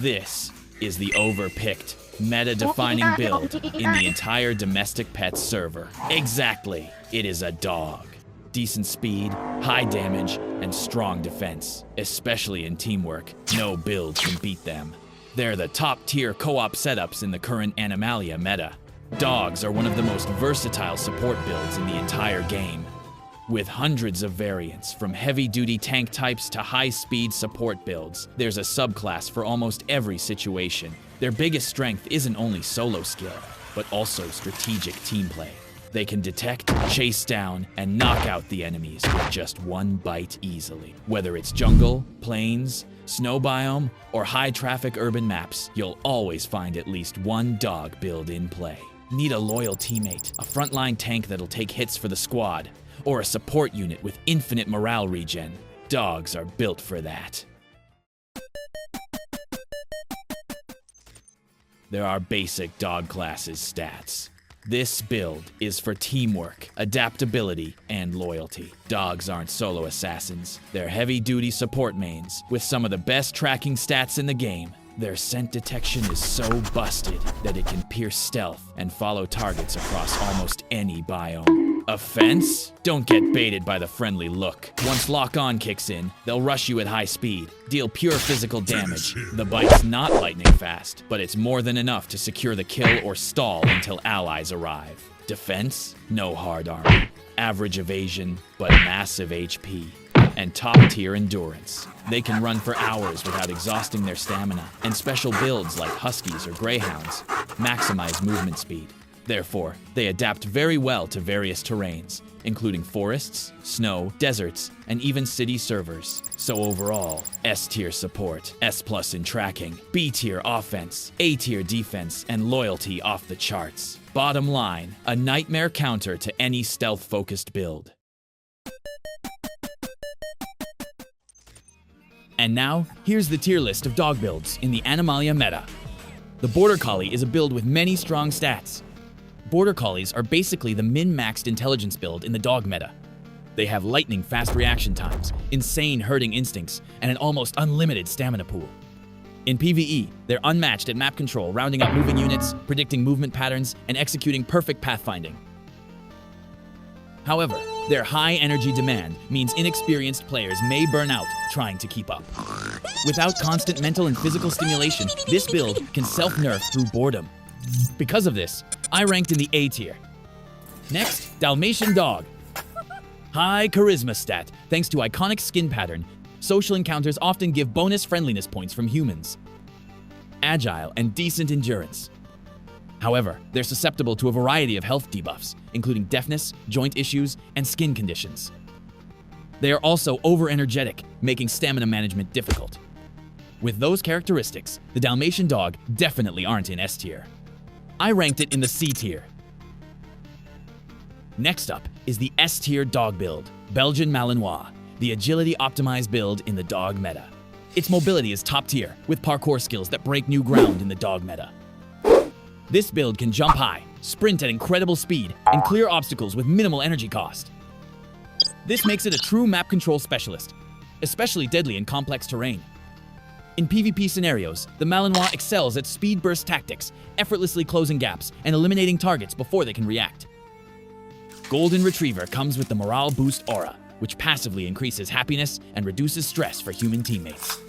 This is the overpicked, meta-defining build in the entire domestic pet server. Exactly, it is a dog. Decent speed, high damage, and strong defense. Especially in teamwork, no build can beat them. They're the top-tier co-op setups in the current Animalia meta. Dogs are one of the most versatile support builds in the entire game. With hundreds of variants, from heavy-duty tank types to high-speed support builds, there's a subclass for almost every situation. Their biggest strength isn't only solo skill, but also strategic team play. They can detect, chase down, and knock out the enemies with just one bite easily. Whether it's jungle, plains, snow biome, or high-traffic urban maps, you'll always find at least one dog build in play. Need a loyal teammate, a frontline tank that'll take hits for the squad, or a support unit with infinite morale regen. Dogs are built for that. There are basic dog classes stats. This build is for teamwork, adaptability, and loyalty. Dogs aren't solo assassins. They're heavy-duty support mains with some of the best tracking stats in the game. Their scent detection is so busted that it can pierce stealth and follow targets across almost any biome. Offense? Don't get baited by the friendly look. Once lock-on kicks in, they'll rush you at high speed, deal pure physical damage. The bite's not lightning fast, but it's more than enough to secure the kill or stall until allies arrive. Defense? No hard armor. Average evasion, but massive HP. And top-tier endurance. They can run for hours without exhausting their stamina, and special builds like Huskies or Greyhounds maximize movement speed. Therefore, they adapt very well to various terrains, including forests, snow, deserts, and even city servers. So overall, S-tier support, S+ in tracking, B-tier offense, A-tier defense, and loyalty off the charts. Bottom line, a nightmare counter to any stealth-focused build. And now, here's the tier list of dog builds in the Animalia meta. The Border Collie is a build with many strong stats. Border Collies are basically the min-maxed intelligence build in the dog meta. They have lightning-fast reaction times, insane herding instincts, and an almost unlimited stamina pool. In PvE, they're unmatched at map control, rounding up moving units, predicting movement patterns, and executing perfect pathfinding. However, their high energy demand means inexperienced players may burn out trying to keep up. Without constant mental and physical stimulation, this build can self-nerf through boredom. Because of this, I ranked in the A tier. Next, Dalmatian Dog. High charisma stat. Thanks to iconic skin pattern, social encounters often give bonus friendliness points from humans. Agile and decent endurance. However, they're susceptible to a variety of health debuffs, including deafness, joint issues, and skin conditions. They are also over-energetic, making stamina management difficult. With those characteristics, the Dalmatian Dog definitely aren't in S tier. I ranked it in the C tier. Next up is the S tier dog build, Belgian Malinois, the agility-optimized build in the dog meta. Its mobility is top tier, with parkour skills that break new ground in the dog meta. This build can jump high, sprint at incredible speed, and clear obstacles with minimal energy cost. This makes it a true map control specialist, especially deadly in complex terrain. In PvP scenarios, the Malinois excels at speed burst tactics, effortlessly closing gaps and eliminating targets before they can react. Golden Retriever comes with the Morale Boost Aura, which passively increases happiness and reduces stress for human teammates.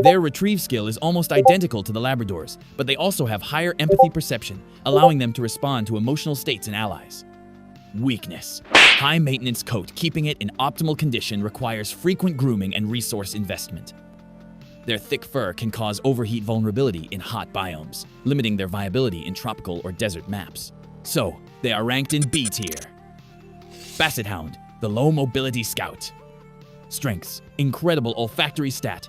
Their retrieve skill is almost identical to the Labradors, but they also have higher empathy perception, allowing them to respond to emotional states in allies. Weakness. High maintenance coat keeping it in optimal condition requires frequent grooming and resource investment. Their thick fur can cause overheat vulnerability in hot biomes, limiting their viability in tropical or desert maps. So, they are ranked in B tier. Basset Hound, the low mobility scout. Strengths, incredible olfactory stat,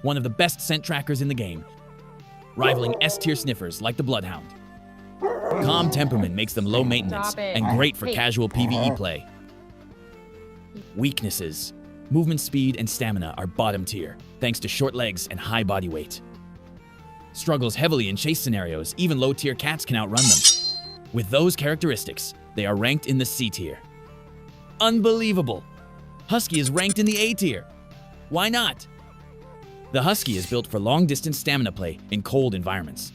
one of the best scent trackers in the game, rivaling S-tier sniffers like the Bloodhound. Calm temperament makes them low maintenance and great for casual PvE play. Weaknesses. Movement speed and stamina are bottom tier, thanks to short legs and high body weight. struggles heavily in chase scenarios. Even low-tier cats can outrun them. With those characteristics, they are ranked in the C tier. Unbelievable! Husky is ranked in the A tier. Why not? The Husky is built for long-distance stamina play in cold environments.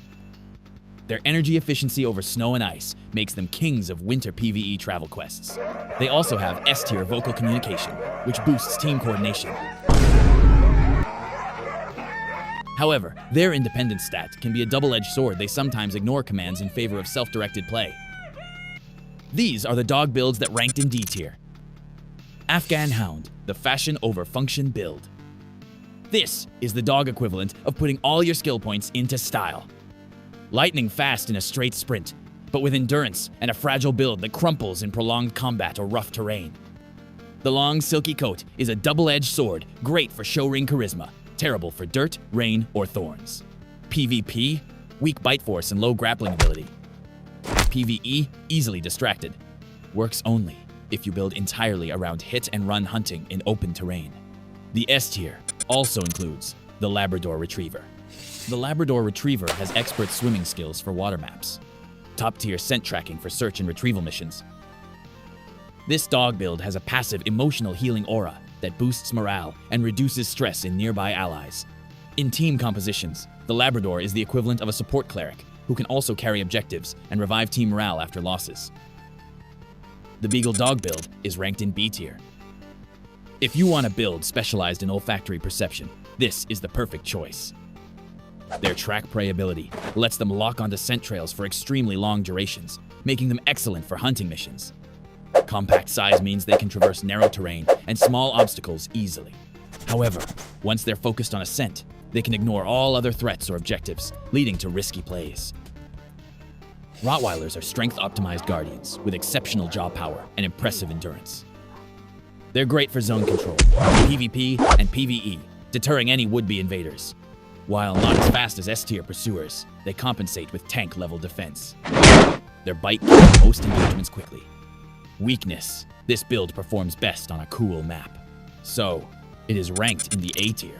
Their energy efficiency over snow and ice makes them kings of winter PvE travel quests. They also have S-tier vocal communication, which boosts team coordination. However, their independence stat can be a double-edged sword. They sometimes ignore commands in favor of self-directed play. These are the dog builds that ranked in D tier. Afghan Hound, the fashion over function build. This is the dog equivalent of putting all your skill points into style. Lightning fast in a straight sprint, but with endurance and a fragile build that crumples in prolonged combat or rough terrain. The long, silky coat is a double-edged sword, great for show ring charisma, terrible for dirt, rain, or thorns. PvP, weak bite force and low grappling ability. PvE, easily distracted. Works only if you build entirely around hit and run hunting in open terrain. The S tier also includes the Labrador Retriever. The Labrador Retriever has expert swimming skills for water maps, top-tier scent tracking for search and retrieval missions. This dog build has a passive emotional healing aura that boosts morale and reduces stress in nearby allies. In team compositions, the Labrador is the equivalent of a support cleric who can also carry objectives and revive team morale after losses. The Beagle dog build is ranked in B tier. If you want a build specialized in olfactory perception, this is the perfect choice. Their track prey ability lets them lock onto scent trails for extremely long durations, making them excellent for hunting missions. Compact size means they can traverse narrow terrain and small obstacles easily. However, once they're focused on a scent, they can ignore all other threats or objectives, leading to risky plays. Rottweilers are strength-optimized guardians with exceptional jaw power and impressive endurance. They're great for zone control, PvP, and PvE, deterring any would-be invaders. While not as fast as S-tier pursuers, they compensate with tank-level defense. Their bite kills most engagements quickly. Weakness: this build performs best on a cool map. So, it is ranked in the A tier.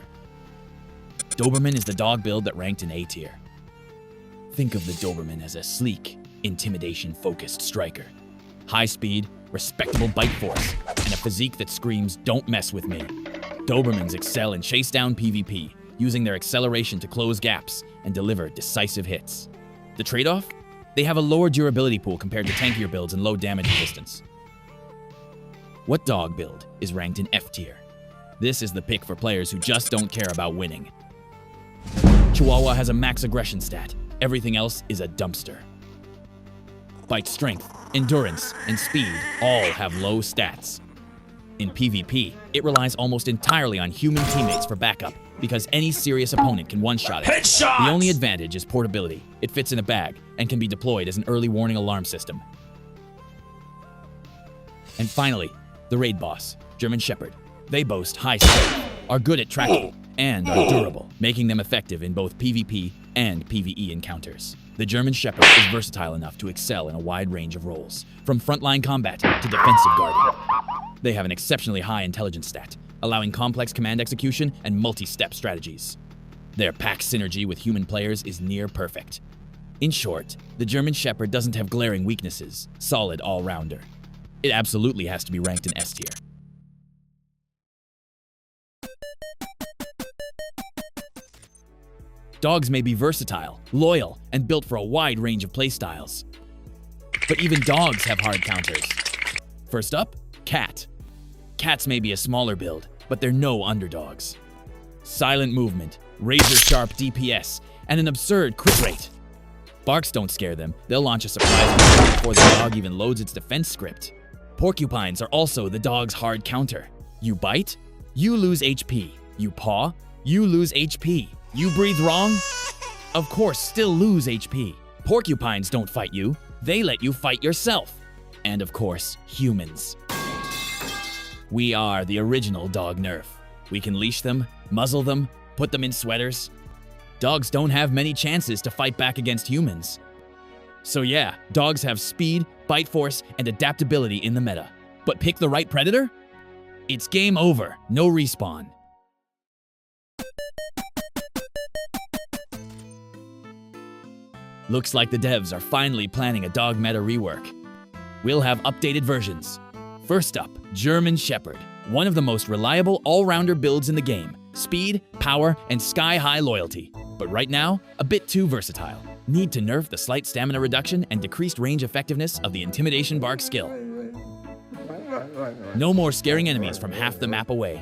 Doberman is the dog build that ranked in A tier. Think of the Doberman as a sleek, intimidation-focused striker. High speed, respectable bite force, and a physique that screams, "Don't mess with me." Dobermans excel in chase-down PvP, using their acceleration to close gaps and deliver decisive hits. The trade-off? They have a lower durability pool compared to tankier builds and low damage resistance. What dog build is ranked in F tier? This is the pick for players who just don't care about winning. Chihuahua has a max aggression stat. Everything else is a dumpster. Bite strength, endurance, and speed all have low stats. In PvP, it relies almost entirely on human teammates for backup because any serious opponent can one-shot it. Headshots! The only advantage is portability. It fits in a bag and can be deployed as an early warning alarm system. And finally, the raid boss, German Shepherd. They boast high strength, are good at tracking, and are durable, making them effective in both PvP and PvE encounters. The German Shepherd is versatile enough to excel in a wide range of roles, from frontline combat to defensive guarding. They have an exceptionally high intelligence stat, allowing complex command execution and multi-step strategies. Their pack synergy with human players is near perfect. In short, the German Shepherd doesn't have glaring weaknesses, solid all-rounder. It absolutely has to be ranked in S tier. Dogs may be versatile, loyal, and built for a wide range of playstyles. But even dogs have hard counters. First up, cat. Cats may be a smaller build, but they're no underdogs. Silent movement, razor-sharp DPS, and an absurd crit rate. Barks don't scare them. They'll launch a surprise attack before the dog even loads its defense script. Porcupines are also the dog's hard counter. You bite, you lose HP. You paw, you lose HP. You breathe wrong? Of course, still lose HP. Porcupines don't fight you. They let you fight yourself. And of course, humans. We are the original dog nerf. We can leash them, muzzle them, put them in sweaters. Dogs don't have many chances to fight back against humans. So yeah, dogs have speed, bite force, and adaptability in the meta. But pick the right predator? It's game over, no respawn. Looks like the devs are finally planning a dog meta rework. We'll have updated versions. First up, German Shepherd, one of the most reliable all-rounder builds in the game. Speed, power, and sky-high loyalty. But right now, a bit too versatile. Need to nerf the slight stamina reduction and decreased range effectiveness of the Intimidation Bark skill. No more scaring enemies from half the map away.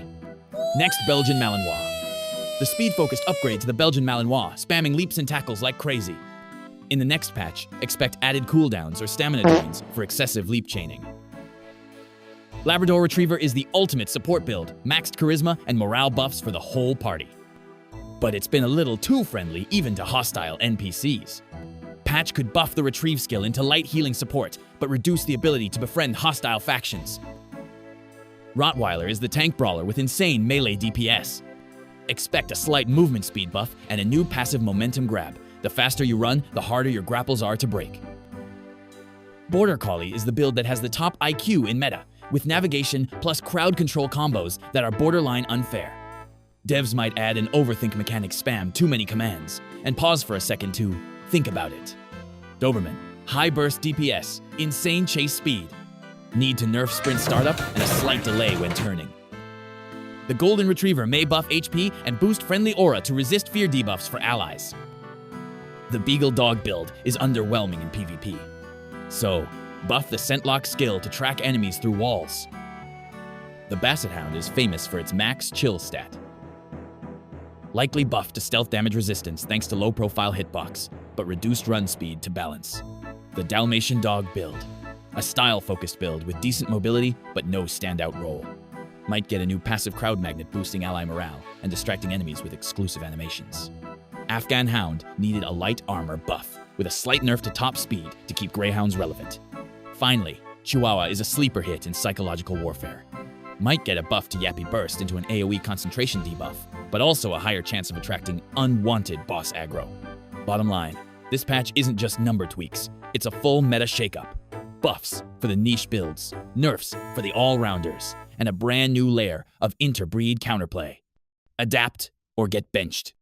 Next, Belgian Malinois. The speed-focused upgrade to the Belgian Malinois, spamming leaps and tackles like crazy. In the next patch, expect added cooldowns or stamina drains for excessive leap chaining. Labrador Retriever is the ultimate support build, maxed charisma and morale buffs for the whole party. But it's been a little too friendly even to hostile NPCs. Patch could buff the retrieve skill into light healing support, but reduce the ability to befriend hostile factions. Rottweiler is the tank brawler with insane melee DPS. Expect a slight movement speed buff and a new passive momentum grab. The faster you run, the harder your grapples are to break. Border Collie is the build that has the top IQ in meta, with navigation plus crowd control combos that are borderline unfair. Devs might add an overthink mechanic spam too many commands, and pause for a second to think about it. Doberman, high burst DPS, insane chase speed. Need to nerf sprint startup and a slight delay when turning. The Golden Retriever may buff HP and boost friendly aura to resist fear debuffs for allies. The Beagle Dog build is underwhelming in PvP. So, buff the scent lock skill to track enemies through walls. The Basset Hound is famous for its max chill stat. Likely buff to stealth damage resistance thanks to low profile hitbox, but reduced run speed to balance. The Dalmatian Dog build. A style-focused build with decent mobility, but no standout role. Might get a new passive crowd magnet boosting ally morale and distracting enemies with exclusive animations. Afghan Hound needed a light armor buff, with a slight nerf to top speed to keep greyhounds relevant. Finally, Chihuahua is a sleeper hit in psychological warfare. Might get a buff to Yappy Burst into an AoE concentration debuff, but also a higher chance of attracting unwanted boss aggro. Bottom line, this patch isn't just number tweaks, it's a full meta shakeup. Buffs for the niche builds, nerfs for the all-rounders, and a brand new layer of interbreed counterplay. Adapt or get benched.